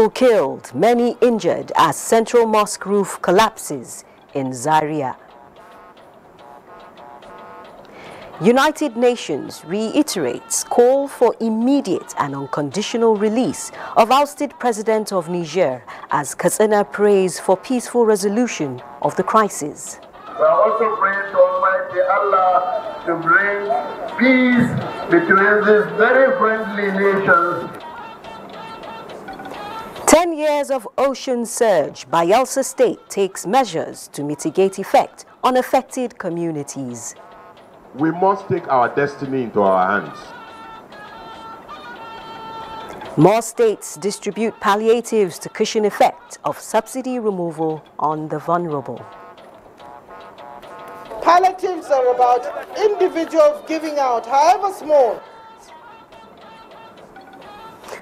People killed, many injured as Central Mosque roof collapses in Zaria. United Nations reiterates call for immediate and unconditional release of ousted President of Niger as Katsina prays for peaceful resolution of the crisis. We are also praying to Almighty Allah to bring peace between these very friendly nations. 10 years of ocean surge, Bayelsa State takes measures to mitigate effect on affected communities. We must take our destiny into our hands. More states distribute palliatives to cushion effect of subsidy removal on the vulnerable. Palliatives are about individuals giving out, however small.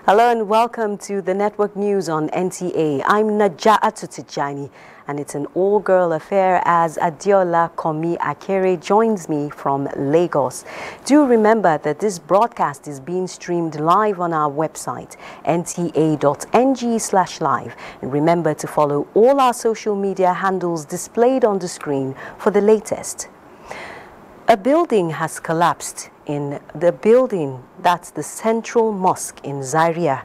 Hello and welcome to the Network News on NTA. I'm Naja'atu Tijani, and it's an all-girl affair as Adiola Komi Akere joins me from Lagos. Do remember that this broadcast is being streamed live on our website, nta.ng/live. And remember to follow all our social media handles displayed on the screen for the latest. A building has collapsed in the building that's the Central Mosque in Zaria.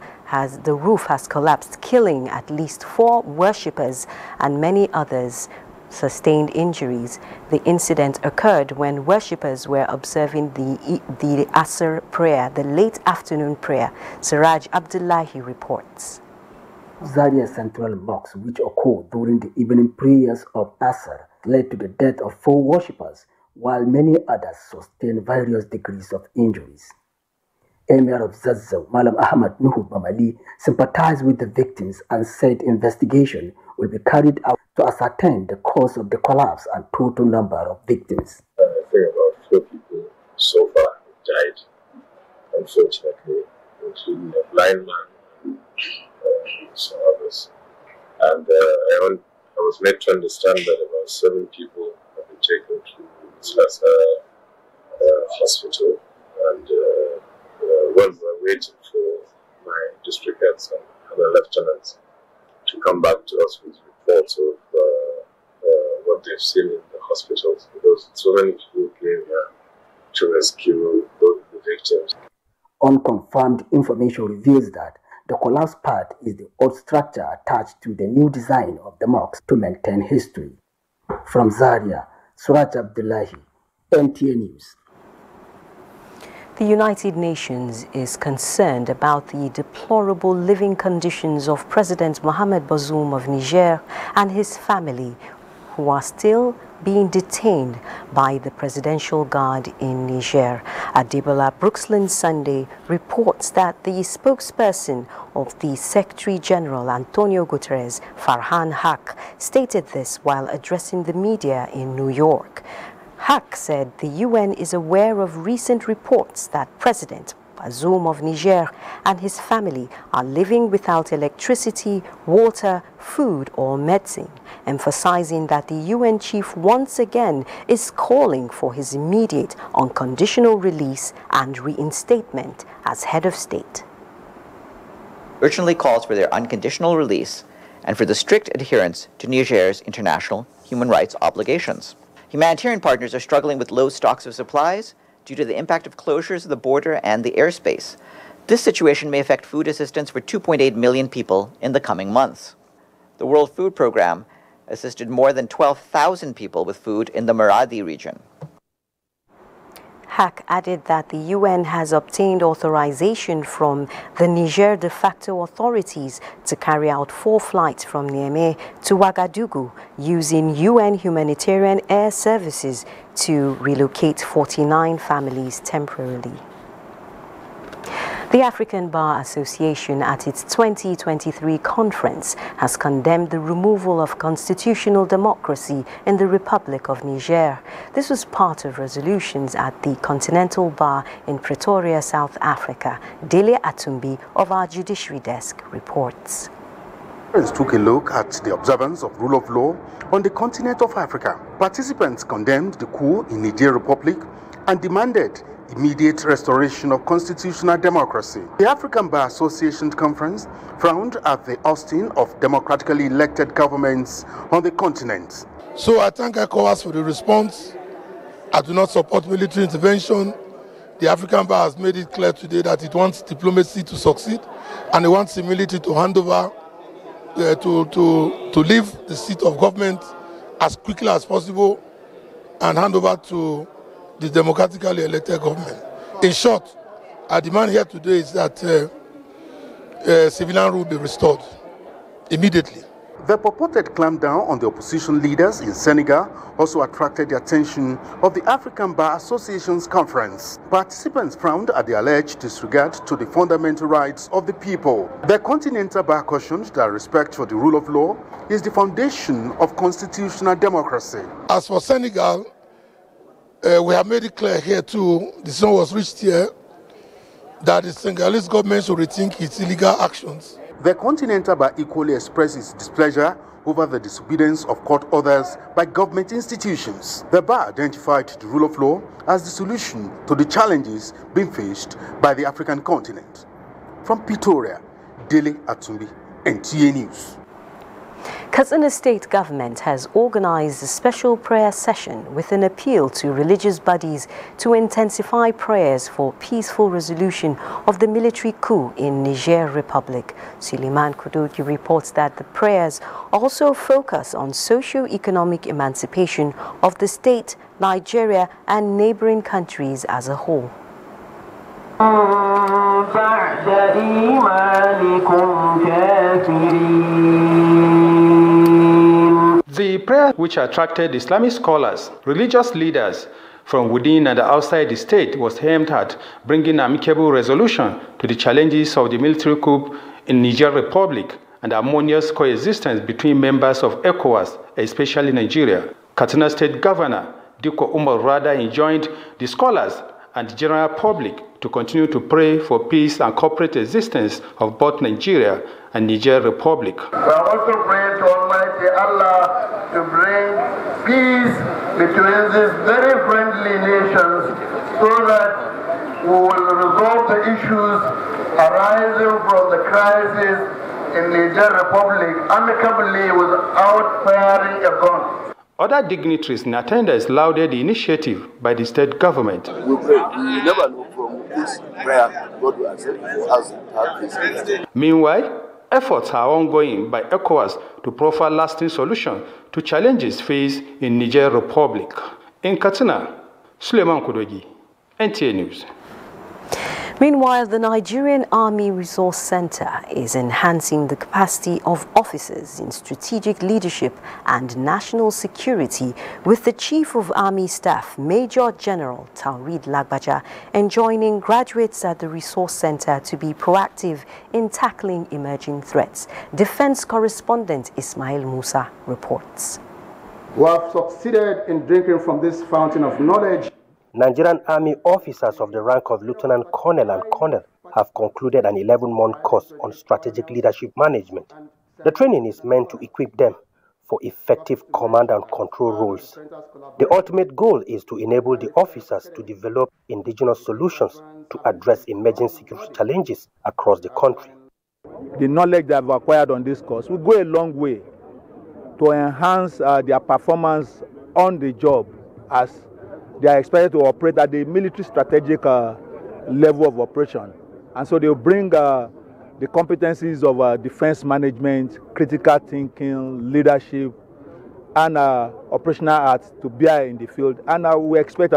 The roof has collapsed, killing at least 4 worshippers and many others sustained injuries. The incident occurred when worshippers were observing the Asr prayer, the late afternoon prayer. Siraj Abdullahi reports. Zaria Central Mosque, which occurred during the evening prayers of Asr, led to the death of 4 worshippers, while many others sustained various degrees of injuries. Emir of Zazzau, Malam Ahmad Nuhu Bamali, sympathized with the victims and said investigation will be carried out to ascertain the cause of the collapse and total number of victims. I think about 4 people so far died, unfortunately, including a blind man and some others. And I was made to understand that about 7 people have been taken to hospital, and we're waiting for my district heads and other lieutenants to come back to us with reports of what they've seen in the hospitals, because so many people came here to rescue the victims. Unconfirmed information reveals that the collapsed part is the old structure attached to the new design of the mosque to maintain history. From Zaria, Suraj Abdullahi, NTA News. The United Nations is concerned about the deplorable living conditions of President Mohamed Bazoum of Niger and his family, who are still being detained by the Presidential Guard in Niger. Adebola Brooksland Sunday reports that the spokesperson of the Secretary General Antonio Guterres, Farhan Haq, stated this while addressing the media in New York. Haq said the UN is aware of recent reports that President Bazoum of Niger and his family are living without electricity, water, food or medicine, emphasizing that the UN chief once again is calling for his immediate unconditional release and reinstatement as head of state. Urgently calls for their unconditional release and for the strict adherence to Niger's international human rights obligations. Humanitarian partners are struggling with low stocks of supplies due to the impact of closures of the border and the airspace. This situation may affect food assistance for 2.8 million people in the coming months. The World Food Programme assisted more than 12,000 people with food in the Maradi region. Haq added that the UN has obtained authorization from the Niger de facto authorities to carry out 4 flights from Niamey to Ouagadougou using UN humanitarian air services to relocate 49 families temporarily. The African Bar Association at its 2023 conference has condemned the removal of constitutional democracy in the Republic of Niger. This was part of resolutions at the Continental Bar in Pretoria, South Africa. Dele Atumbi of our Judiciary Desk reports. Took a look at the observance of rule of law on the continent of Africa. Participants condemned the coup in Niger Republic and demanded immediate restoration of constitutional democracy. The African Bar Association Conference frowned at the ousting of democratically elected governments on the continent. So I thank ECOWAS for the response. I do not support military intervention. The African Bar has made it clear today that it wants diplomacy to succeed, and it wants the military to hand over, to leave the seat of government as quickly as possible and hand over to the democratically elected government. In short, our demand here today is that civilian rule be restored immediately. The purported clampdown on the opposition leaders in Senegal also attracted the attention of the African Bar Association's conference. Participants frowned at the alleged disregard to the fundamental rights of the people. The Continental Bar cautioned that respect for the rule of law is the foundation of constitutional democracy. As for Senegal, we have made it clear here too, the decision was reached here, that the Senegalese government should rethink its illegal actions. The Continental Bar equally expressed its displeasure over the disobedience of court orders by government institutions. The Bar identified the rule of law as the solution to the challenges being faced by the African continent. From Pretoria, Dele Atumbi, NTA News. Katsina State Government has organized a special prayer session with an appeal to religious bodies to intensify prayers for peaceful resolution of the military coup in Niger Republic. Suleiman Kudoki reports that the prayers also focus on socio-economic emancipation of the state, Nigeria, and neighboring countries as a whole. The prayer, which attracted Islamic scholars, religious leaders from within and outside the state, was aimed at bringing amicable resolution to the challenges of the military coup in Niger Republic and harmonious coexistence between members of ECOWAS, especially Nigeria. Katsina State Governor Diko Umar Rada enjoined the scholars and the general public to continue to pray for peace and corporate existence of both Nigeria and Niger Republic. We are also praying to Almighty Allah to bring peace between these very friendly nations so that we will resolve the issues arising from the crisis in Niger Republic amicably without firing a gun. Other dignitaries in attendance lauded the initiative by the state government. We pray. We never know from this prayer God will accept for us to have peace. Meanwhile, efforts are ongoing by ECOWAS to proffer lasting solutions to challenges faced in Niger Republic. In Katsina, Suleiman Kudogi, NTA News. Meanwhile, the Nigerian Army Resource Center is enhancing the capacity of officers in strategic leadership and national security, with the Chief of Army Staff, Major General Taurid Lagbaja, enjoining graduates at the Resource Center to be proactive in tackling emerging threats. Defense correspondent Ismail Musa reports. We have succeeded in drinking from this fountain of knowledge. Nigerian Army officers of the rank of Lieutenant Colonel and Colonel have concluded an 11-month course on strategic leadership management. The training is meant to equip them for effective command and control roles. The ultimate goal is to enable the officers to develop indigenous solutions to address emerging security challenges across the country. The knowledge they have acquired on this course will go a long way to enhance their performance on the job, as they are expected to operate at the military strategic level of operation. And so they will bring the competencies of defense management, critical thinking, leadership, and operational arts to bear in the field. And we expect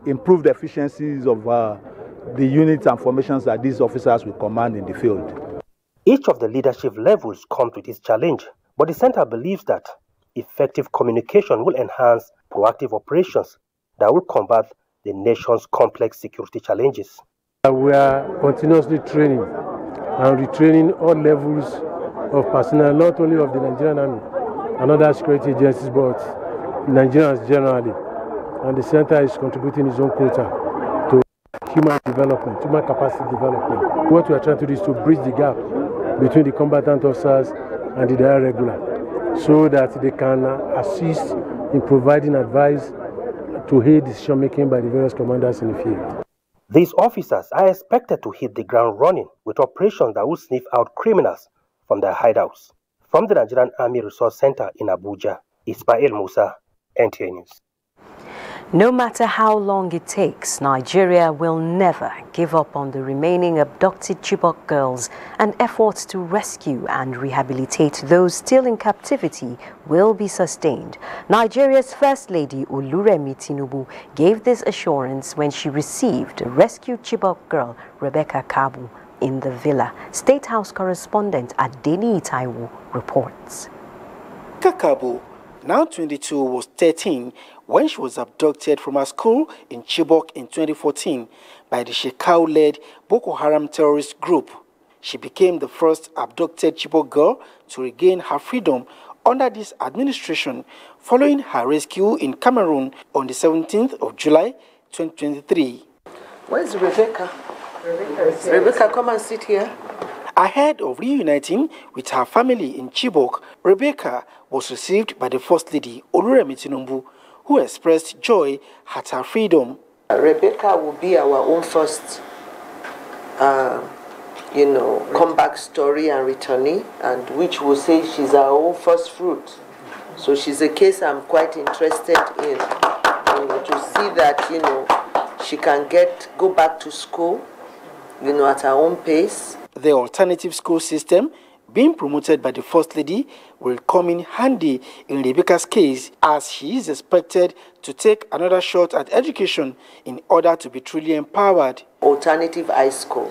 improved efficiencies of the units and formations that these officers will command in the field. Each of the leadership levels comes with its challenge, but the center believes that effective communication will enhance proactive operations that will combat the nation's complex security challenges. We are continuously training and retraining all levels of personnel, not only of the Nigerian Army and other security agencies, but Nigerians generally. And the center is contributing its own quota to human development, human capacity development. What we are trying to do is to bridge the gap between the combatant officers and the regular, so that they can assist in providing advice to aid decision-making by the various commanders in the field. These officers are expected to hit the ground running with operations that will sniff out criminals from their hideouts. From the Nigerian Army Resource Center in Abuja, Ismail Musa, NTA News. No matter how long it takes, Nigeria will never give up on the remaining abducted Chibok girls, and efforts to rescue and rehabilitate those still in captivity will be sustained. Nigeria's First Lady Oluremi Tinubu gave this assurance when she received a rescued Chibok girl, Rebecca Kabu, in the villa. State House correspondent Adeni Taiwo reports. Kabu, now 22, was 13 when she was abducted from her school in Chibok in 2014 by the Shekau-led Boko Haram terrorist group. She became the first abducted Chibok girl to regain her freedom under this administration following her rescue in Cameroon on the 17th of July 2023. Where's Rebecca? Rebecca, come and sit here. Ahead of reuniting with her family in Chibok, Rebecca was received by the First Lady Oluremi Tinubu, who expressed joy at her freedom. Rebecca will be our own first, comeback story and returnee, and which will say she's our own first fruit. So she's a case I'm quite interested in, to see that, she can go back to school, at her own pace. The alternative school system being promoted by the First Lady will come in handy in Rebecca's case, as she is expected to take another shot at education in order to be truly empowered. Alternative high school,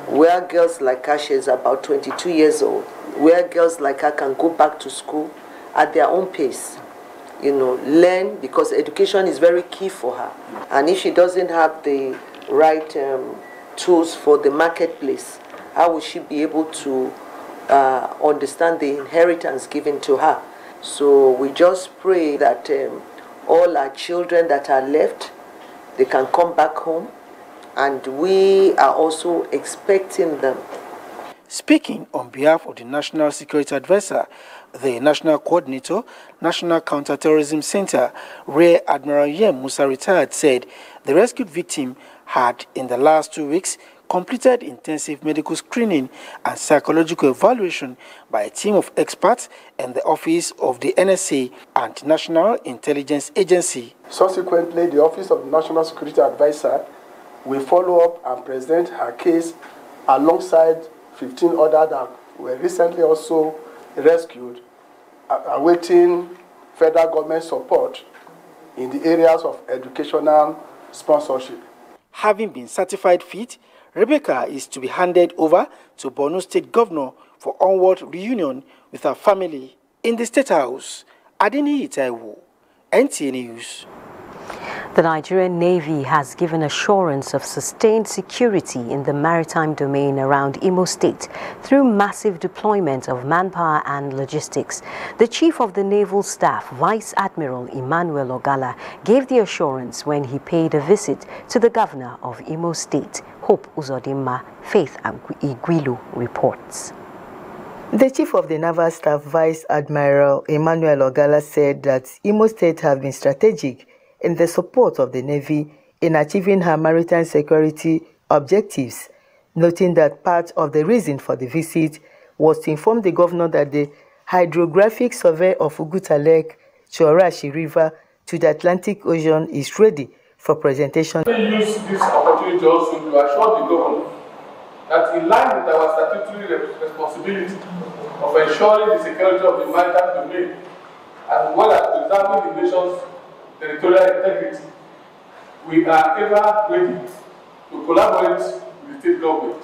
where girls like her, she's about 22 years old, where girls like her can go back to school at their own pace, learn, because education is very key for her. And if she doesn't have the right tools for the marketplace, how will she be able to understand the inheritance given to her? So we just pray that all our children that are left, they can come back home, and we are also expecting them. Speaking on behalf of the National Security Advisor, the National Coordinator, National Counterterrorism Center, Rear Admiral Yem Musa retired, said the rescued victim had, in the last 2 weeks, completed intensive medical screening and psychological evaluation by a team of experts in the office of the NSA and National Intelligence Agency. Subsequently, the Office of the National Security Advisor will follow up and present her case alongside 15 others that were recently also rescued, awaiting federal government support in the areas of educational sponsorship. Having been certified fit, Rebecca is to be handed over to Borno State Governor for onward reunion with her family in the State House. Adeni Taiwo, NTA News. The Nigerian Navy has given assurance of sustained security in the maritime domain around Imo State through massive deployment of manpower and logistics. The Chief of the Naval Staff, Vice Admiral Emmanuel Ogala, gave the assurance when he paid a visit to the Governor of Imo State, Hope Uzodinma. Faith Igwilu reports. The Chief of the Naval Staff, Vice Admiral Emmanuel Ogala, said that Imo State has been strategic in the support of the Navy in achieving her maritime security objectives, noting that part of the reason for the visit was to inform the governor that the hydrographic survey of Uguta Lake, Chorashi River to the Atlantic Ocean is ready for presentation. We use this opportunity also to assure the governor that in line with our statutory responsibility of ensuring the security of the maritime domain, as well as preserving the nation's territorial integrity, we are ever ready to collaborate with the state government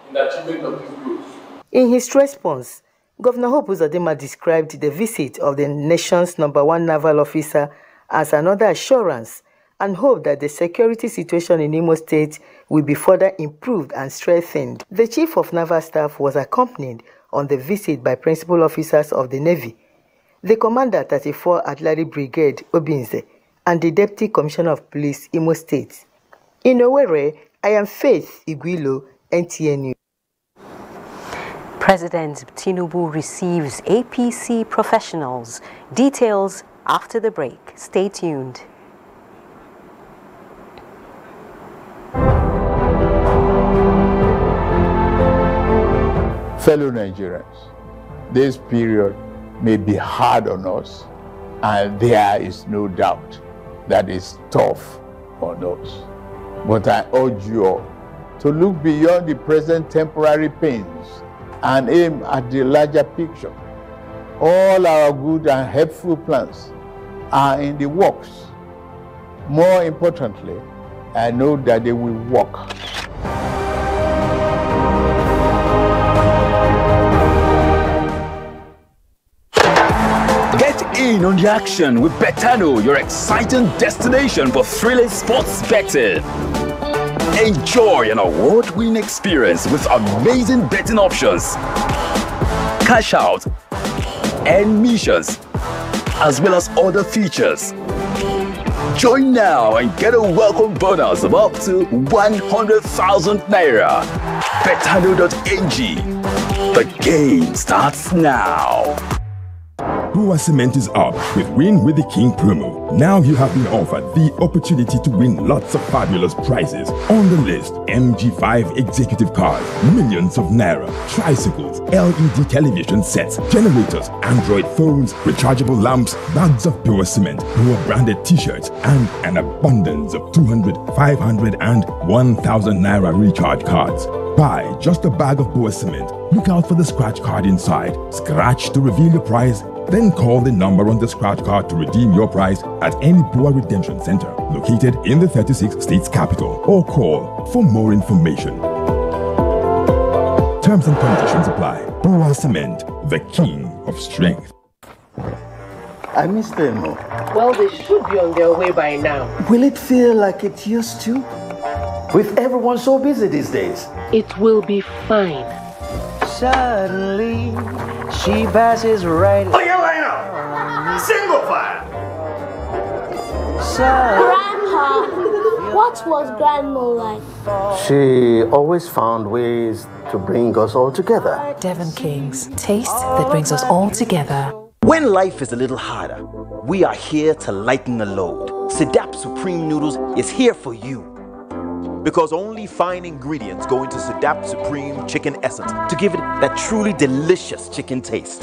in the achievement of these goals. In his response, Governor Hope Uzodinma described the visit of the nation's #1 naval officer as another assurance and hoped that the security situation in Imo State will be further improved and strengthened. The Chief of Naval Staff was accompanied on the visit by principal officers of the Navy, the Commander 34 Artillery Brigade Obinze, and the Deputy Commissioner of Police, Imo State. In Owerri, I am Faith Igwilu, NTA News. President Tinubu receives APC professionals. Details after the break. Stay tuned. fellow Nigerians, this period may be hard on us, and there is no doubt that it's tough on us. But I urge you all to look beyond the present temporary pains and aim at the larger picture. All our good and helpful plans are in the works. More importantly, I know that they will work. Get in on the action with Betano, your exciting destination for thrilling sports betting. Enjoy an award-winning experience with amazing betting options, cash out, and missions, as well as other features. Join now and get a welcome bonus of up to 100,000 Naira. Betano.ng. The game starts now. Bua Cement is up with Win with the King promo. Now you have been offered the opportunity to win lots of fabulous prizes. On the list, MG5 executive cars, millions of Naira, tricycles, LED television sets, generators, Android phones, rechargeable lamps, bags of Bua Cement, Bua branded t-shirts, and an abundance of 200, 500, and 1,000 Naira recharge cards. Buy just a bag of Bua Cement. Look out for the scratch card inside. Scratch to reveal your prize. Then call the number on the scratch card to redeem your prize at any Bua Redemption Center located in the 36 states capital, or call for more information. Terms and conditions apply. Bua Cement, the king of strength. I miss them. Well, they should be on their way by now. Will it feel like it used to? With everyone so busy these days. It will be fine. Suddenly, she passes right. Oh, yeah, line up. Single file. Grandpa, what was Grandma like? She always found ways to bring us all together. Devon Kings, taste that brings us all together. When life is a little harder, we are here to lighten the load. Sedap Supreme Noodles is here for you. Because only fine ingredients go into Sedap Supreme Chicken Essence to give it that truly delicious chicken taste.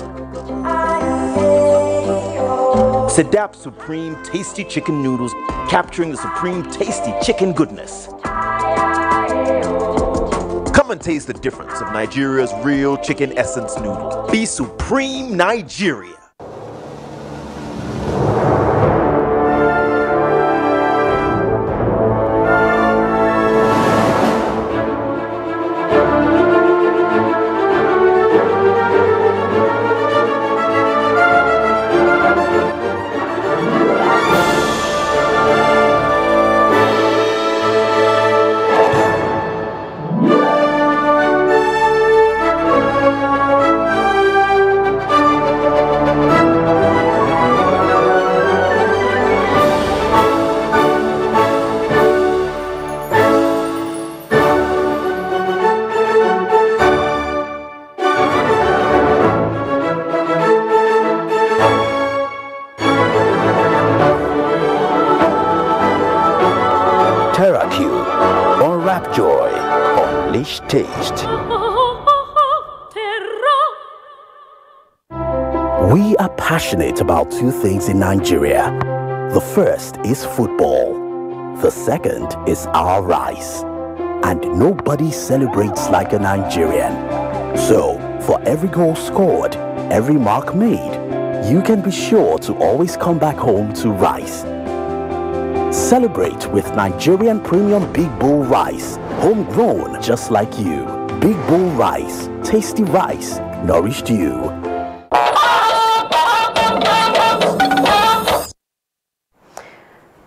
Sedap Supreme Tasty Chicken Noodles, capturing the supreme tasty chicken goodness. Come and taste the difference of Nigeria's real chicken essence noodles. Be Supreme Nigeria. Taste. We are passionate about two things in Nigeria. The first is football. The second is our rice. And nobody celebrates like a Nigerian. So, for every goal scored, every mark made, you can be sure to always come back home to rice. Celebrate with Nigerian Premium Big Bull Rice, homegrown just like you. Big Bull Rice, tasty rice, nourished you.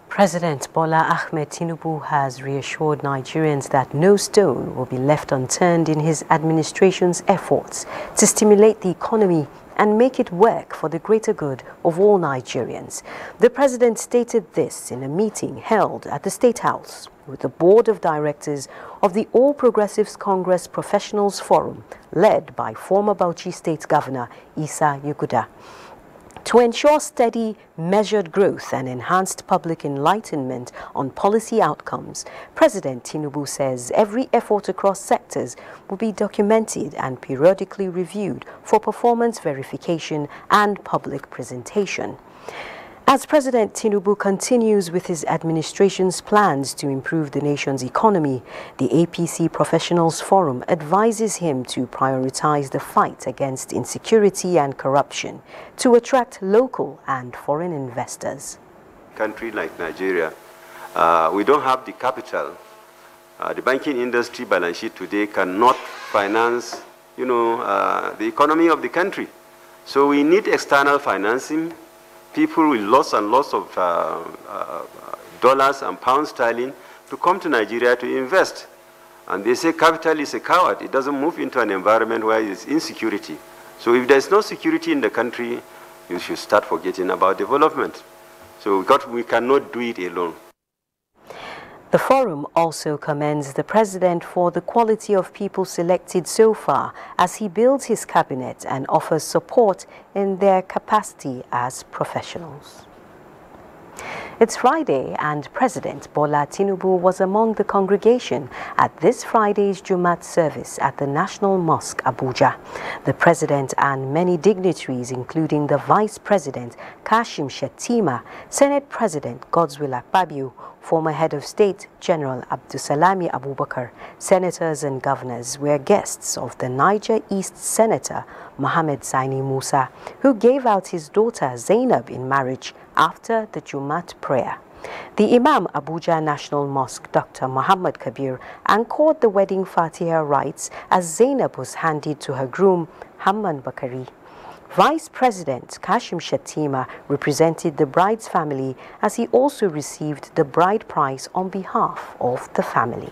President Bola Ahmed Tinubu has reassured Nigerians that no stone will be left unturned in his administration's efforts to stimulate the economy and make it work for the greater good of all Nigerians. The president stated this in a meeting held at the State House with the Board of Directors of the All Progressives Congress Professionals Forum, led by former Bauchi State Governor Isa Yuguda. To ensure steady, measured growth and enhanced public enlightenment on policy outcomes, President Tinubu says every effort across sectors will be documented and periodically reviewed for performance verification and public presentation. As President Tinubu continues with his administration's plans to improve the nation's economy, the APC Professionals Forum advises him to prioritize the fight against insecurity and corruption to attract local and foreign investors. Country like Nigeria, we don't have the capital. The banking industry balance sheet today cannot finance, the economy of the country. So we need external financing. People with lots and lots of dollars and pounds sterling to come to Nigeria to invest. And they say capital is a coward. It doesn't move into an environment where there's insecurity. So if there's no security in the country, you should start forgetting about development. So we cannot do it alone. The forum also commends the president for the quality of people selected so far as he builds his cabinet and offers support in their capacity as professionals. It's Friday and President Bola Tinubu was among the congregation at this Friday's Jumat service at the National Mosque, Abuja. The president and many dignitaries, including the Vice President Kashim Shettima, Senate President Godswill Akpabio, former Head of State General Abdusalami Abubakar, senators and governors were guests of the Niger East Senator Mohammed Sani Musa, who gave out his daughter Zainab in marriage after the Jumat prayer. The Imam Abuja National Mosque, Dr. Muhammad Kabir, anchored the wedding Fatiha rites as Zainab was handed to her groom, Hamman Bakari. Vice President Kashim Shettima represented the bride's family as he also received the bride price on behalf of the family.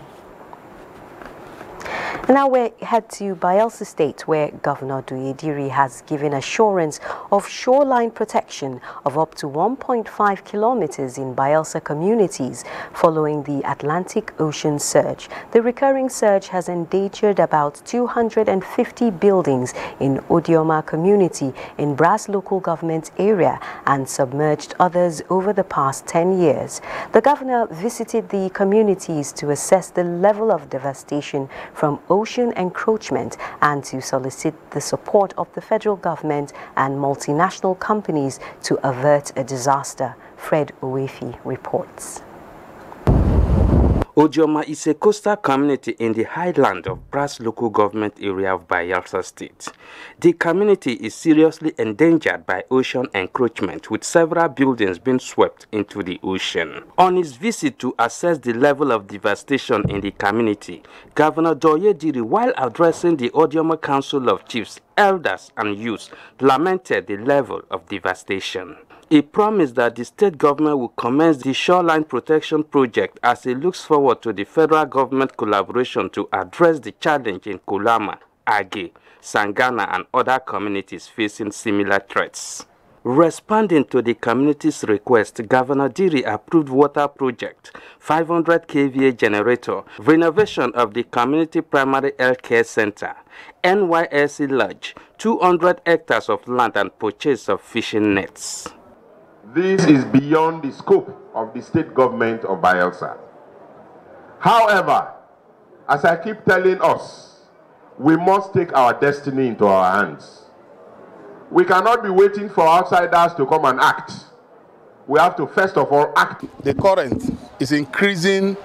Now we head to Bayelsa State, where Governor Duyediri has given assurance of shoreline protection of up to 1.5 kilometers in Bayelsa communities following the Atlantic Ocean surge. The recurring surge has endangered about 250 buildings in Odioma community in Brass local government area and submerged others over the past 10 years. The governor visited the communities to assess the level of devastation from ocean encroachment and to solicit the support of the federal government and multinational companies to avert a disaster. Fred Owefi reports. Odioma is a coastal community in the highland of Brass local government area of Bayelsa State. The community is seriously endangered by ocean encroachment, with several buildings being swept into the ocean. On his visit to assess the level of devastation in the community, Governor Duyediri, while addressing the Odioma Council of Chiefs, Elders and Youths, lamented the level of devastation. He promised that the state government will commence the shoreline protection project as he looks forward to the federal government collaboration to address the challenge in Kulama, Age, Sangana and other communities facing similar threats. Responding to the community's request, Governor Diri approved water project, 500 kVA generator, renovation of the community primary health care center, NYSC lodge, 200 hectares of land and purchase of fishing nets. This is beyond the scope of the state government of Bayelsa. However, as I keep telling us, we must take our destiny into our hands. We cannot be waiting for outsiders to come and act. We have to first of all act. The current is increasing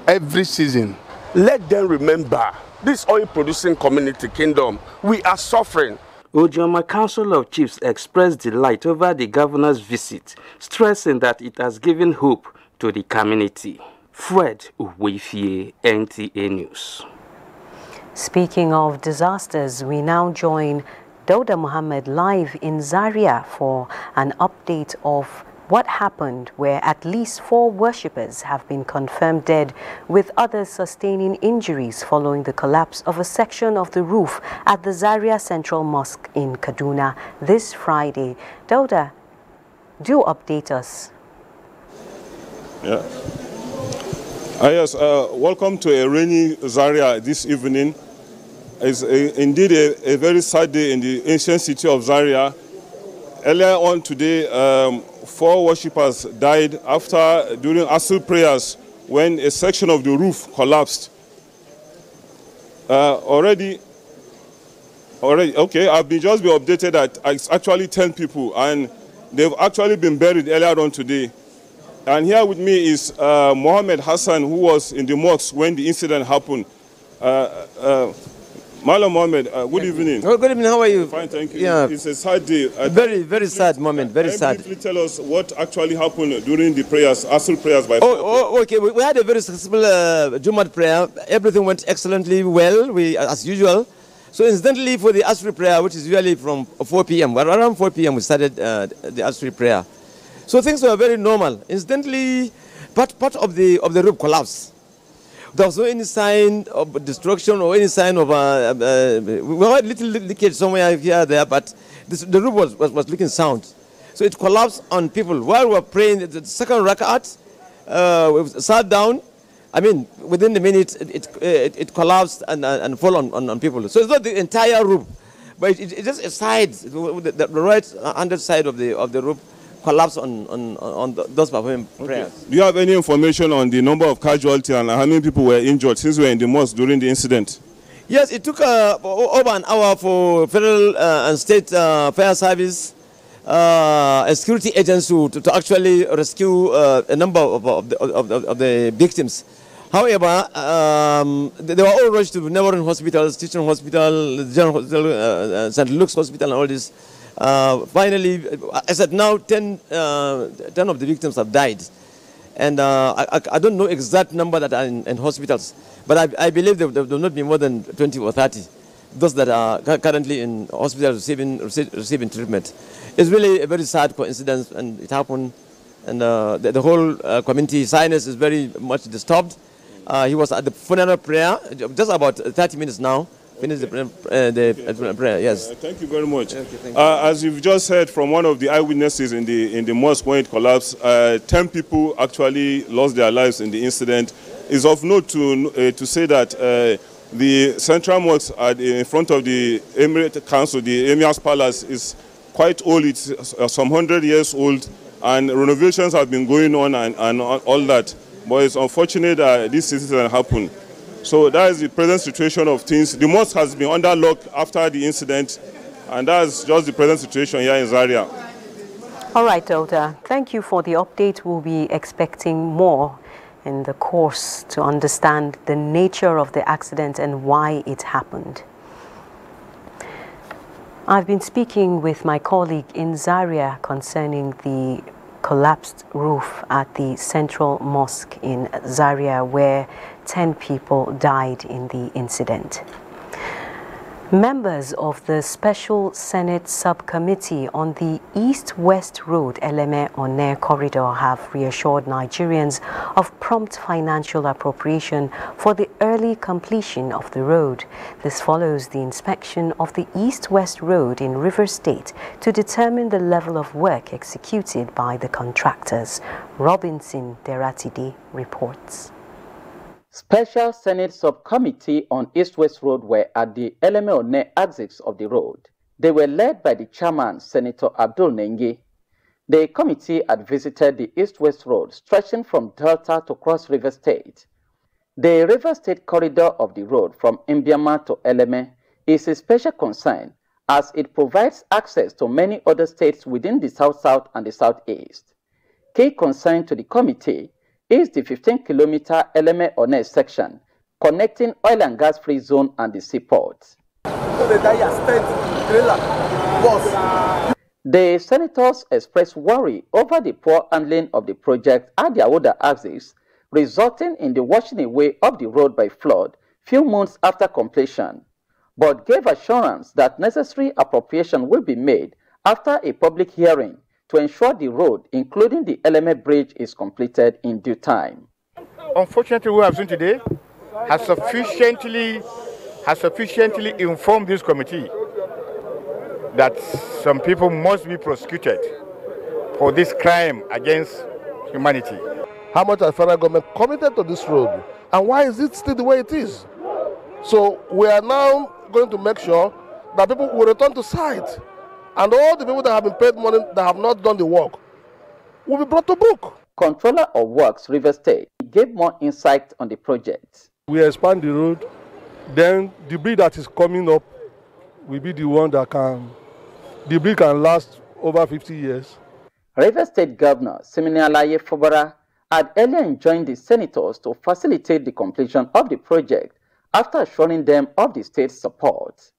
every season. Let them remember, this oil-producing community kingdom, we are suffering. Odioma Council of Chiefs expressed delight over the governor's visit, stressing that it has given hope to the community. Fred Uwefie, NTA News. Speaking of disasters, we now join Dauda Muhammad live in Zaria for an update of what happened, where at least 4 worshippers have been confirmed dead, with others sustaining injuries following the collapse of a section of the roof at the Zaria Central Mosque in Kaduna this Friday. Dauda, do update us. Yeah. Yes, welcome to a rainy Zaria this evening. It's indeed a very sad day in the ancient city of Zaria. Earlier on today, 4 worshippers died during Asr prayers when a section of the roof collapsed. Okay, I've just been updated that it's actually 10 people, and they've actually been buried earlier on today. And here with me is Mohammed Hassan, who was in the mosque when the incident happened. Malam Mohammed, good evening. Oh, good evening, how are you? Fine, thank you. Yeah. It's a sad day. Very sad moment, very sad. Can you briefly tell us what actually happened during the prayers, Asr prayers by okay, we had a very successful Jumat prayer. Everything went excellently well, as usual. So incidentally, for the Asr prayer, which is usually from 4 p.m., around 4 p.m. we started the Asr prayer. So things were very normal. Incidentally, part of the roof collapsed. There was no any sign of destruction or any sign of we had a little leakage somewhere here there, but the roof was leaking sound. So it collapsed on people. While we were praying the second rakat, we sat down. I mean, within a minute, it collapsed and fell on people. So it's not the entire roof, but it's just a side, the right underside of the roof collapsed on those performing prayers. Do you have any information on the number of casualties and how many people were injured since we were in the mosque during the incident? Yes, it took over an hour for federal and state fire service and security agents to actually rescue a number of the victims. However, they were all rushed to neighboring hospitals, teaching hospital, general hospital, St. Luke's hospital and all this. Finally, I said now 10 of the victims have died. And I don't know exact number that are in hospitals, but I believe there will not be more than 20 or 30, those that are currently in hospitals receiving treatment. It's really a very sad coincidence, and it happened. And the whole community, sinus is very much disturbed. He was at the funeral prayer, just about 30 minutes now. Finish the prayer, yes. Thank you very much. Okay, as you've just heard from one of the eyewitnesses in the mosque when it collapsed, 10 people actually lost their lives in the incident. It's of note to say that the central mosque in front of the Emirate Council, the Emir's Palace, is quite old. It's some 100 years old, and renovations have been going on and all that. But it's unfortunate that this incident happened. So that is the present situation of things. The mosque has been under lock after the incident, and that's just the present situation here in Zaria. All right, Elder. Thank you for the update. We'll be expecting more in the course to understand the nature of the accident and why it happened. I've been speaking with my colleague in Zaria concerning the collapsed roof at the Central Mosque in Zaria, where 10 people died in the incident. Members of the Special Senate Subcommittee on the East-West Road Eleme-Onne corridor have reassured Nigerians of prompt financial appropriation for the early completion of the road. This follows the inspection of the East-West Road in Rivers State to determine the level of work executed by the contractors. Robinson Deratide reports. Special Senate Subcommittee on East-West Road were at the Eleme-Onne axis of the road. They were led by the chairman, Senator Abdul Nengi. The committee had visited the East-West Road stretching from Delta to Cross River State. The River State corridor of the road from Mbiama to Eleme is a special concern as it provides access to many other states within the South-South and the Southeast. Key concern to the committee is the 15-kilometer Eleme-Onne section connecting oil and gas free zone and the seaport. The senators expressed worry over the poor handling of the project at their other axis, resulting in the washing away of the road by flood few months after completion, but gave assurance that necessary appropriation will be made after a public hearing to ensure the road, including the Eleme Bridge, is completed in due time. Unfortunately, what we have seen today has sufficiently informed this committee that some people must be prosecuted for this crime against humanity. How much has the federal government committed to this road, and why is it still the way it is? So we are now going to make sure that people will return to site And all the people that have been paid money that have not done the work will be brought to book. Controller of Works, River State, gave more insight on the project. We expand the road, then the bridge that is coming up will be the one that the bridge can last over 50 years. River State Governor Siminalaye Fubara had earlier enjoined the senators to facilitate the completion of the project after assuring them of the state's support.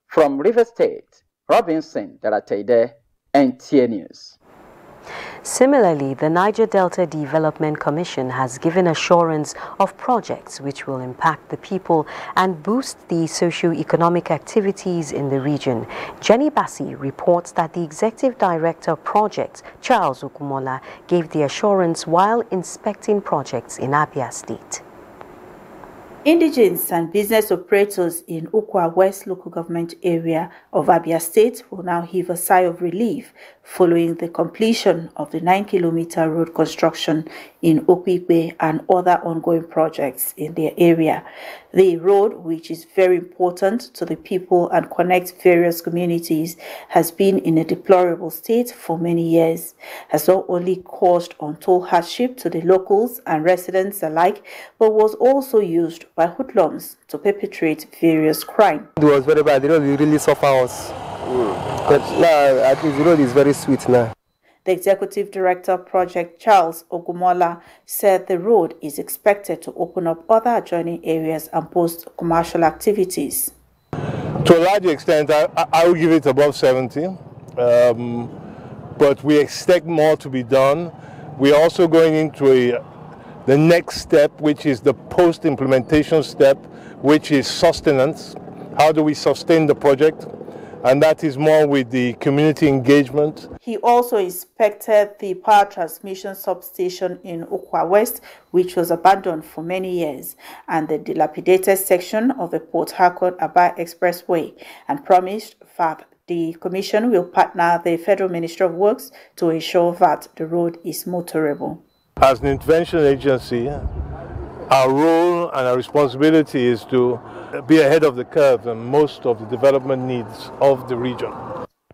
From River State, Robinson Daratede, NTA News. Similarly, the Niger Delta Development Commission has given assurance of projects which will impact the people and boost the socio-economic activities in the region. Jenny Bassi reports that the Executive Director of Projects, Charles Okumola, gave the assurance while inspecting projects in Abia State. Indigents and business operators in Ukwa West local government area of Abia State will now heave a sigh of relief following the completion of the 9-kilometer road construction in Okwipe and other ongoing projects in their area. The road, which is very important to the people and connects various communities, has been in a deplorable state for many years, has not only caused untold hardship to the locals and residents alike, but was also used by hoodlums to perpetrate various crimes. It was very bad. The road really suffer us. But now, I think the road is very sweet now. The Executive Director of Project, Charles Ogumola, said the road is expected to open up other adjoining areas and boost commercial activities. To a large extent, I will give it above 70, but we expect more to be done. We're also going into the next step, which is the post-implementation step, which is sustenance. How do we sustain the project? And that is more with the community engagement. He also inspected the power transmission substation in Ukwa West, which was abandoned for many years, and the dilapidated section of the Port Harcourt-Aba Expressway, and promised that the Commission will partner the Federal Ministry of Works to ensure that the road is motorable. As an intervention agency, our role and our responsibility is to be ahead of the curve in most of the development needs of the region.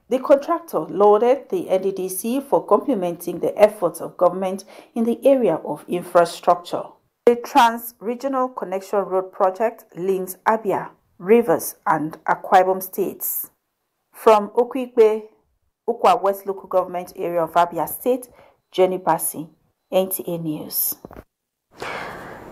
The contractor lauded the NDDC for complementing the efforts of government in the area of infrastructure. The Trans-Regional Connection Road project links Abia, Rivers and Akwa Ibom states. From Okwipe, Ukwa West local government area of Abia State, Jenny Bassi, NTA News.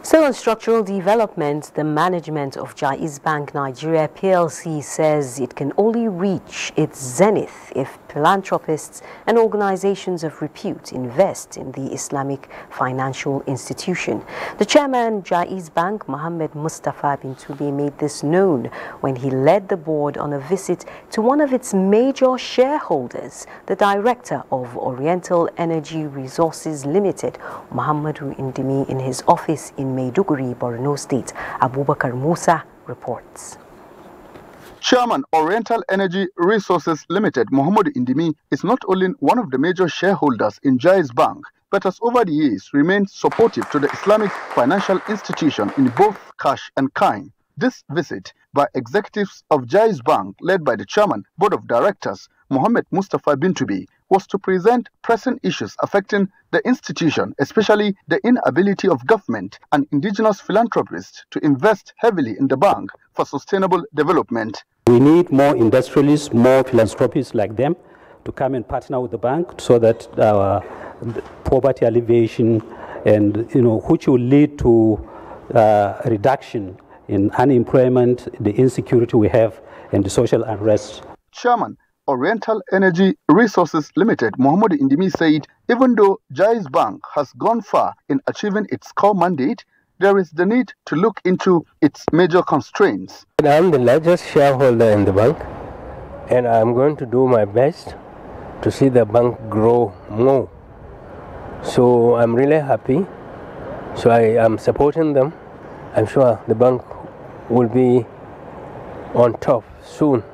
Still on structural development, the management of Jaiz Bank Nigeria PLC says it can only reach its zenith if philanthropists and organizations of repute invest in the Islamic financial institution. The chairman, Jaiz Bank, Mohammed Mustafa bin Tube, made this known when he led the board on a visit to one of its major shareholders, the director of Oriental Energy Resources Limited, Muhammadu Indimi, in his office in Maiduguri, Borno State. Abubakar Musa reports. Chairman Oriental Energy Resources Limited, Muhammadu Indimi, is not only one of the major shareholders in Jaiz Bank, but has over the years remained supportive to the Islamic financial institution in both cash and kind. This visit by executives of Jaiz Bank, led by the chairman, board of directors, Mohammed Mustafa Bintubi, was to present pressing issues affecting the institution, especially the inability of government and indigenous philanthropists to invest heavily in the bank for sustainable development. We need more industrialists, more philanthropists like them to come and partner with the bank so that our poverty alleviation and, which will lead to a reduction in unemployment, the insecurity we have, and the social unrest. Chairman Oriental Energy Resources Limited, Muhammadu Indimi, said even though Jaiz Bank has gone far in achieving its core mandate, there is the need to look into its major constraints. I'm the largest shareholder in the bank, and I'm going to do my best to see the bank grow more. So I'm really happy. So I am supporting them. I'm sure the bank will be on top soon.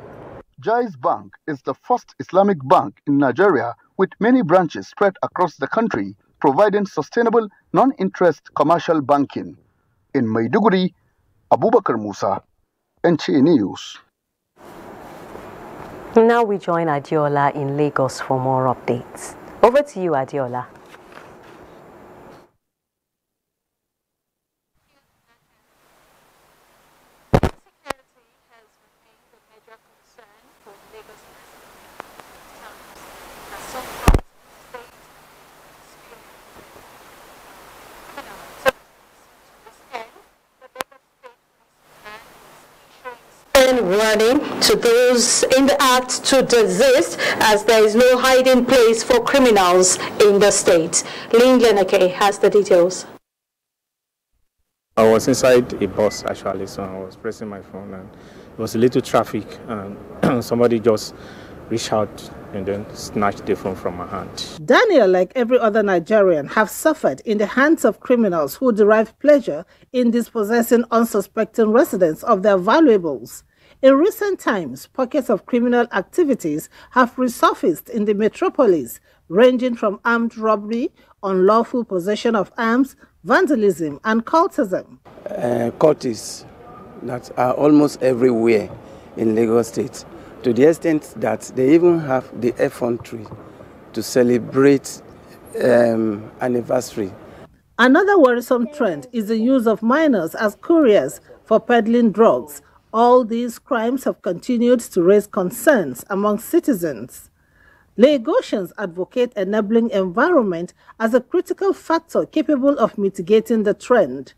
Jaiz Bank is the first Islamic bank in Nigeria with many branches spread across the country, providing sustainable, non-interest commercial banking. In Maiduguri, Abubakar Musa, NTA News. Now we join Adiola in Lagos for more updates. Over to you, Adiola. Warning to those in the act to desist, as there is no hiding place for criminals in the state. Lynn Lenake has the details. I was inside a bus actually, so I was pressing my phone and there was a little traffic and somebody just reached out and then snatched the phone from my hand. Daniel, like every other Nigerian, have suffered in the hands of criminals who derive pleasure in dispossessing unsuspecting residents of their valuables. In recent times, pockets of criminal activities have resurfaced in the metropolis, ranging from armed robbery, unlawful possession of arms, vandalism, and cultism. Cultists that are almost everywhere in Lagos State, to the extent that they even have the effrontery to celebrate anniversary. Another worrisome trend is the use of minors as couriers for peddling drugs. All these crimes have continued to raise concerns among citizens. Lagosians advocate enabling environment as a critical factor capable of mitigating the trend.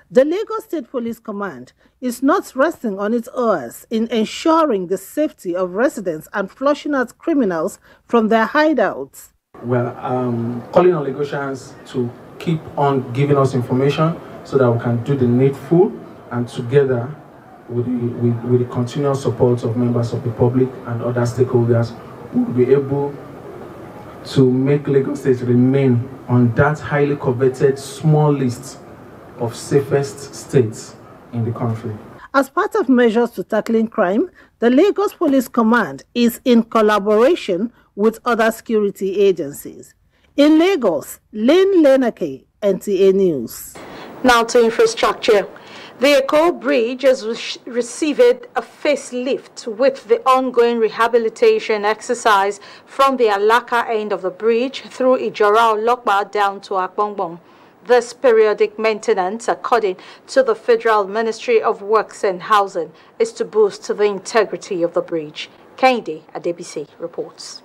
The Lagos State Police Command is not resting on its oars in ensuring the safety of residents and flushing out criminals from their hideouts. We're calling on Lagosians to keep on giving us information so that we can do the needful, and together with the continuous support of members of the public and other stakeholders, we'll be able to make Lagos State remain on that highly coveted small list of safest states in the country. As part of measures to tackling crime, the Lagos Police Command is in collaboration with other security agencies. In Lagos, Lynn Lenake, NTA News. Now to infrastructure. The Eko Bridge has received a facelift with the ongoing rehabilitation exercise from the Alaka end of the bridge through Ijora-Olokpa down to Akpongbong. This periodic maintenance, according to the Federal Ministry of Works and Housing, is to boost the integrity of the bridge. Kehinde Adebisi reports.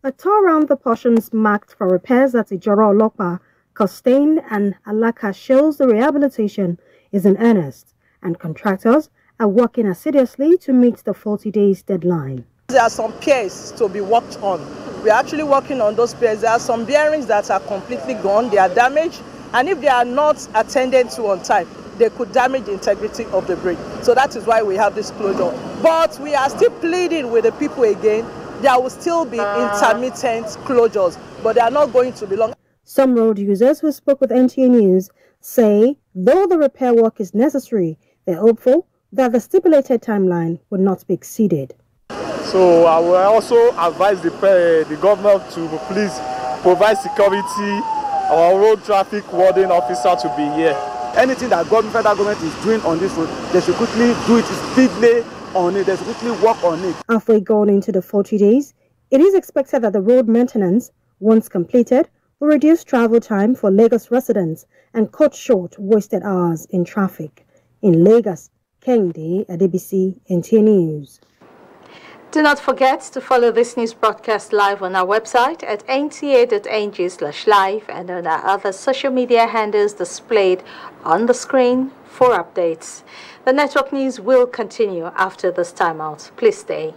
A tour around the portions marked for repairs at Ijora-Olokpa, Costain and Alaka shows the rehabilitation is in earnest, and contractors are working assiduously to meet the 40 days deadline. There are some piers to be worked on. We are actually working on those piers. There are some bearings that are completely gone, they are damaged, and if they are not attended to on time, they could damage the integrity of the bridge. So that is why we have this closure. But we are still pleading with the people again. There will still be intermittent closures, but they are not going to be long. Some road users who spoke with NTA News say though the repair work is necessary, they're hopeful that the stipulated timeline will not be exceeded. So I will also advise the government to please provide security, our road traffic warden officer to be here. Anything that federal government is doing on this road, they should quickly do it speedily on it, they should quickly work on it. Halfway gone into the 40 days, it is expected that the road maintenance, once completed, will reduce travel time for Lagos residents and cut short wasted hours in traffic. In Lagos, Kehinde Adebisi, NTA News. Do not forget to follow this news broadcast live on our website at nta.ng/live and on our other social media handles displayed on the screen for updates. The network news will continue after this timeout. Please stay.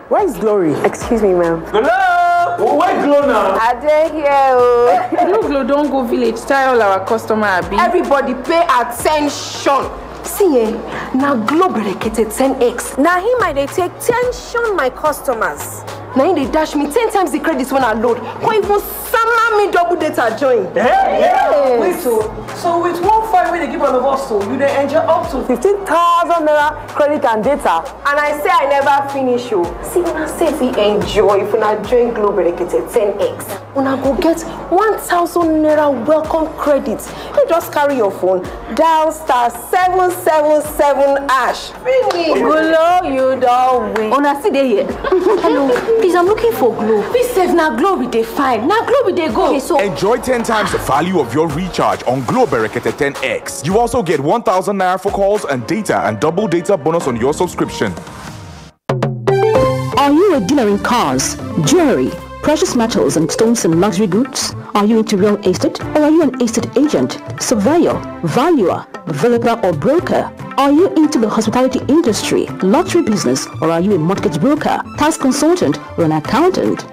Where is Glory? Excuse me, ma'am. Hello? Where Glow now? Are they here? No, Glow, don't go village. Tell all our customer, Abi. Everybody pay attention. See, now Glow berekete 10x. Now he might they take tension my customers. Now they dash me 10 times the credits when I load. Or even summer me double data join. Wait, so with one fine when they give all of us, so you dey enjoy up to 15,000 naira credit and data. And I say I never finish you. See, una say we enjoy if una join Globe Rekete 10x. Una go get 1,000 naira welcome credit. You just carry your phone, dial *777#. Finish. Gulo, you don't win. Una see dey here. Hello, please, I'm looking for Globe. Please save na Globe they find. Na Globe they go. Okay, so enjoy 10 times the value of your recharge on Globe Rekete 10x. You also get 1,000 naira for calls and data and double data bonus on your subscription. Are you a dealer in cars, jewelry, precious metals and stones and luxury goods? Are you into real estate, or are you an estate agent, surveyor, valuer, developer or broker? Are you into the hospitality industry, lottery business, or are you a mortgage broker, tax consultant or an accountant?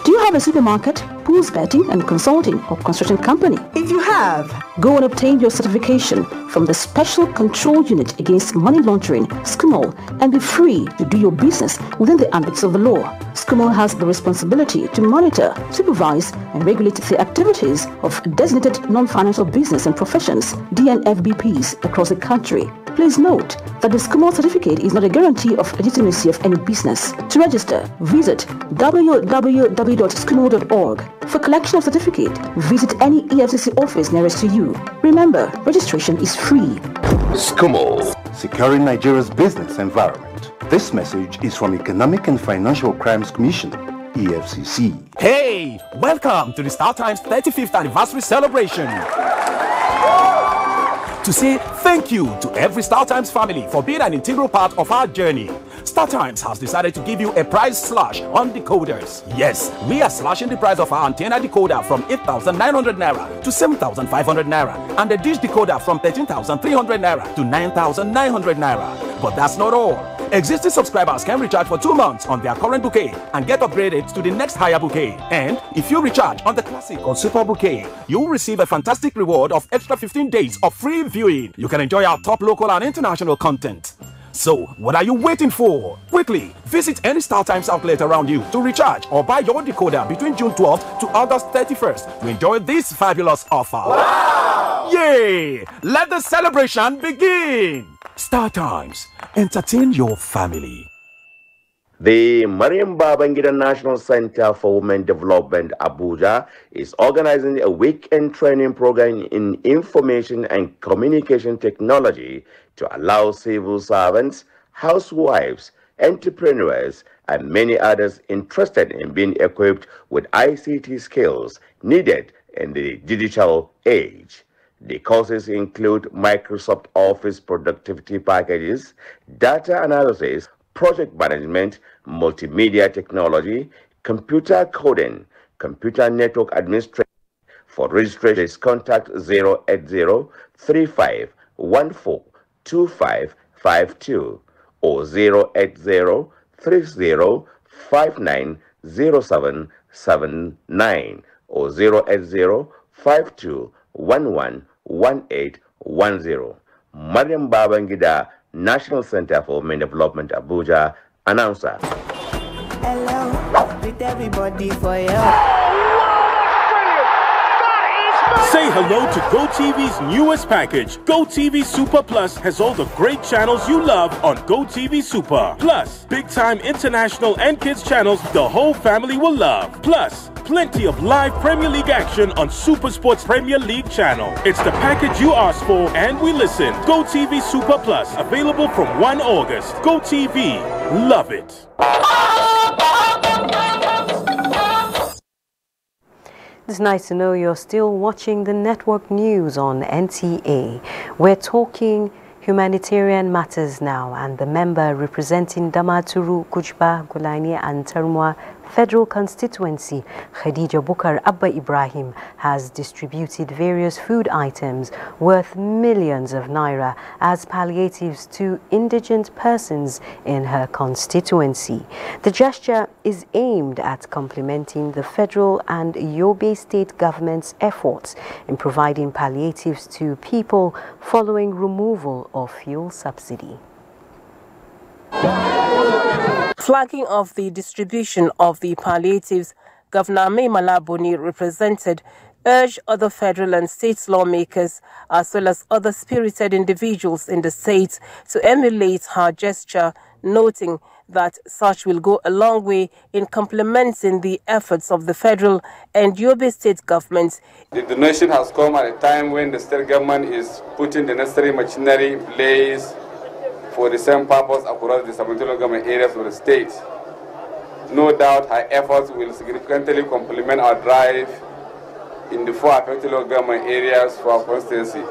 Do you have a supermarket, pools betting and consulting or construction company? If you have, go and obtain your certification from the Special Control Unit Against Money Laundering, SCUMOL, and be free to do your business within the ambits of the law. SCUMOL has the responsibility to monitor, supervise, and regulate the activities of designated non-financial business and professions, DNFBPs, across the country. Please note that the SCUMOL certificate is not a guarantee of legitimacy of any business. To register, visit www.scumol.org. For collection of certificate, visit any EFCC office nearest to you. Remember, registration is free. SCUMOL, securing Nigeria's business environment. This message is from Economic and Financial Crimes Commission, EFCC. Hey, welcome to the Star Times 35th anniversary celebration. To say thank you to every Star Times family for being an integral part of our journey, Star Times has decided to give you a price slash on decoders. Yes, we are slashing the price of our antenna decoder from 8,900 naira to 7,500 naira and the dish decoder from 13,300 naira to 9,900 naira. But that's not all. Existing subscribers can recharge for 2 months on their current bouquet and get upgraded to the next higher bouquet. And if you recharge on the classic or super bouquet, you'll receive a fantastic reward of extra 15 days of free viewing. You can enjoy our top local and international content. So, what are you waiting for? Quickly, visit any Star Times outlet around you to recharge or buy your decoder between June 12th to August 31st to enjoy this fabulous offer. Wow! Yay! Let the celebration begin! Star Times, entertain your family. The Mariam Babangida National Center for Women Development, Abuja, is organizing a weekend training program in information and communication technology to allow civil servants, housewives, entrepreneurs, and many others interested in being equipped with ICT skills needed in the digital age. The courses include Microsoft Office productivity packages, data analysis, project management, multimedia technology, computer coding, computer network administration. For registration, contact 080-3514-2552 or 080-3059-0779 or 080-5211-1810. Mariam Babangida, National Center for Women Development, Abuja, announcer. Hello, with everybody for you. Say hello to GoTV's newest package. GoTV Super Plus has all the great channels you love on GoTV Super. Plus, big-time international and kids channels the whole family will love. Plus, plenty of live Premier League action on Super Sports Premier League channel. It's the package you asked for and we listen. GoTV Super Plus, available from 1 August. GoTV, love it. It's nice to know you're still watching the network news on NTA. We're talking humanitarian matters now, and the member representing Damaturu, Kujba, Gulani and Termwa Federal Constituency, Khadija Bukar Abba Ibrahim, has distributed various food items worth millions of naira as palliatives to indigent persons in her constituency. The gesture is aimed at complementing the federal and Yobe state government's efforts in providing palliatives to people following removal of fuel subsidy. Flagging off the distribution of the palliatives, Governor Mai Malabuni represented urged other federal and state lawmakers, as well as other spirited individuals in the state, to emulate her gesture, noting that such will go a long way in complementing the efforts of the federal and Yobe state governments. The donation has come at a time when the state government is putting the necessary machinery in place for the same purpose across the sub-regional government areas of the state. No doubt her efforts will significantly complement our drive in the 4 affected local government areas for our constituency.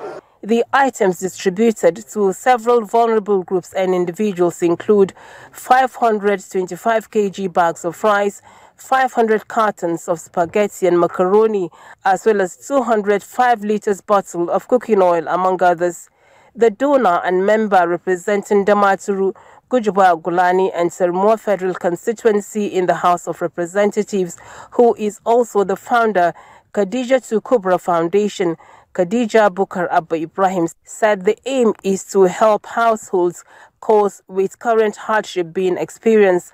The items distributed to several vulnerable groups and individuals include 525 kg bags of rice, 500 cartons of spaghetti and macaroni, as well as 205 liters bottle of cooking oil, among others. The donor and member representing Damaturu, Gujuba Gulani and Sermo Federal Constituency in the House of Representatives, who is also the founder, Khadija Kubra Foundation, Khadija Bukar Abba Ibrahim, said the aim is to help households coped with current hardship being experienced.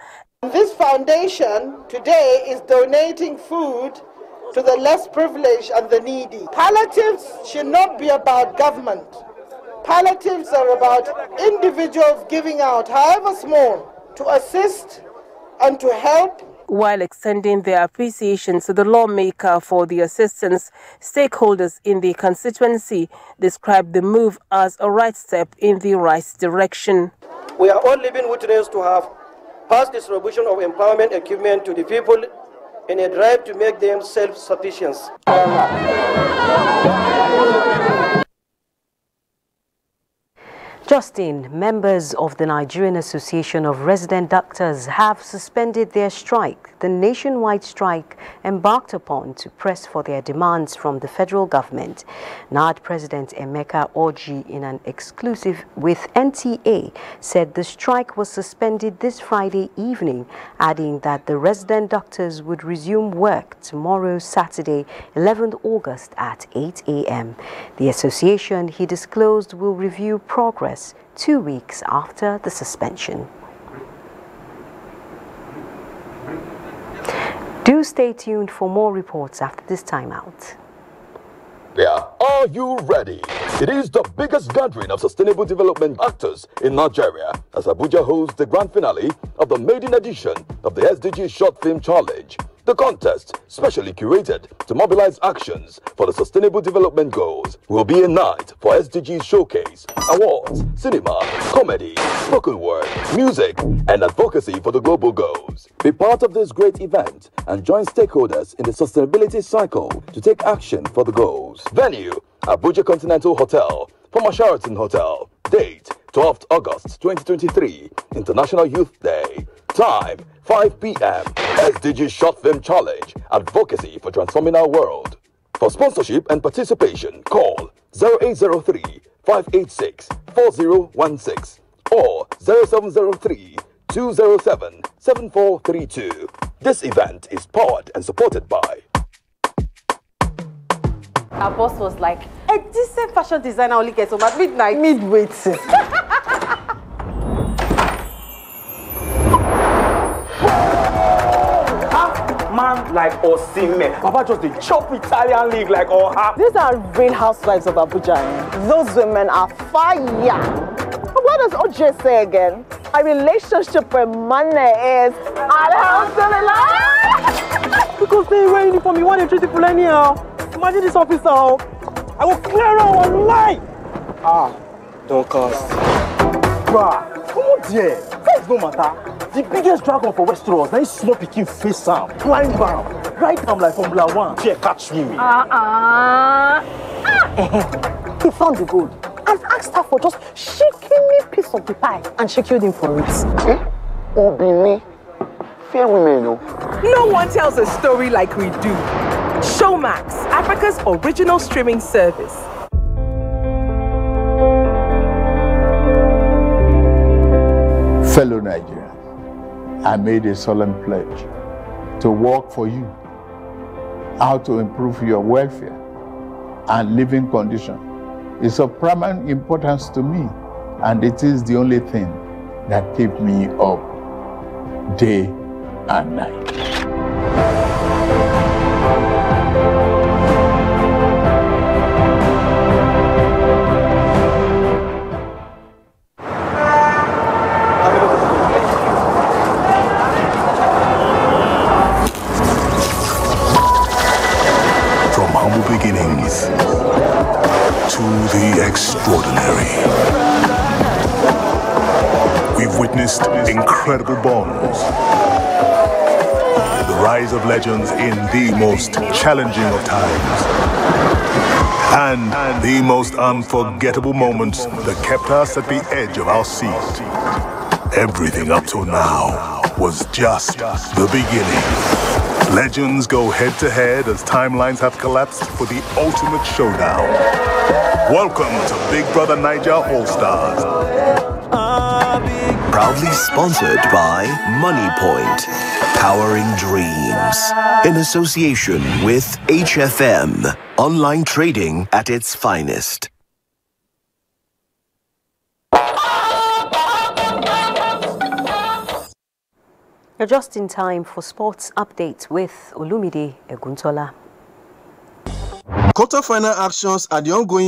This foundation today is donating food to the less privileged and the needy. Palliatives should not be about government. Palliatives are about individuals giving out, however small, to assist and to help. While extending their appreciation to the lawmaker for the assistance, stakeholders in the constituency described the move as a right step in the right direction. We are all living witness to have past distribution of empowerment equipment to the people in a drive to make them self-sufficient. Justin, members of the Nigerian Association of Resident Doctors have suspended their strike, the nationwide strike embarked upon to press for their demands from the federal government. NARD President Emeka Orji, in an exclusive with NTA, said the strike was suspended this Friday evening, adding that the resident doctors would resume work tomorrow, Saturday, 11th August at 8 a.m. The association, he disclosed, will review progress 2 weeks after the suspension. Do stay tuned for more reports after this timeout. Yeah, are you ready? It is the biggest gathering of sustainable development actors in Nigeria as Abuja hosts the grand finale of the maiden edition of the SDG Short Film Challenge. The contest, specially curated to mobilize actions for the Sustainable Development Goals, will be a night for SDGs showcase, awards, cinema, comedy, spoken word, music, and advocacy for the global goals. Be part of this great event and join stakeholders in the sustainability cycle to take action for the goals. Venue, Abuja Continental Hotel, former Sheraton Hotel. Date, 12th August 2023, International Youth Day. Time, 5 p.m. SDG Short Film Challenge, advocacy for transforming our world. For sponsorship and participation, call 0803-586-4016 or 0703-207-7432. This event is powered and supported by... Our boss was like, a decent fashion designer only gets home at midnight. Midway. Man like Osime, Papa just the chop Italian league like Oha. These are real housewives of Abuja. Those women are fire. What does OJ say again? A relationship with money is Alhamdulillah. Because they wear uniform, you want to treat people anyhow. Imagine this officer, I will clear out one line. Don't cost. Bruh, come on there. Face no matter. The biggest dragon for Westeros, now is small picking face arm, climb down, right arm like Formula 1. Here, catch me. He found the gold and asked her for just shaking me piece of the pie, and she killed him for it. Obini, fair women, no. No one tells a story like we do. Showmax, Africa's original streaming service. Fellow Nigerians, I made a solemn pledge to work for you, how to improve your welfare and living condition. It's of paramount importance to me, and it is the only thing that keeps me up day and night. humble beginnings to the extraordinary. We've witnessed incredible bonds, the rise of legends in the most challenging of times, and the most unforgettable moments that kept us at the edge of our seat. Everything up till now was just the beginning. Legends go head-to-head as timelines have collapsed for the ultimate showdown. Welcome to Big Brother Niger All-Stars. Proudly sponsored by Money Point, powering dreams. In association with HFM, online trading at its finest. You're just in time for sports updates with Olumide Eguntola. Quarter-final actions at the ongoing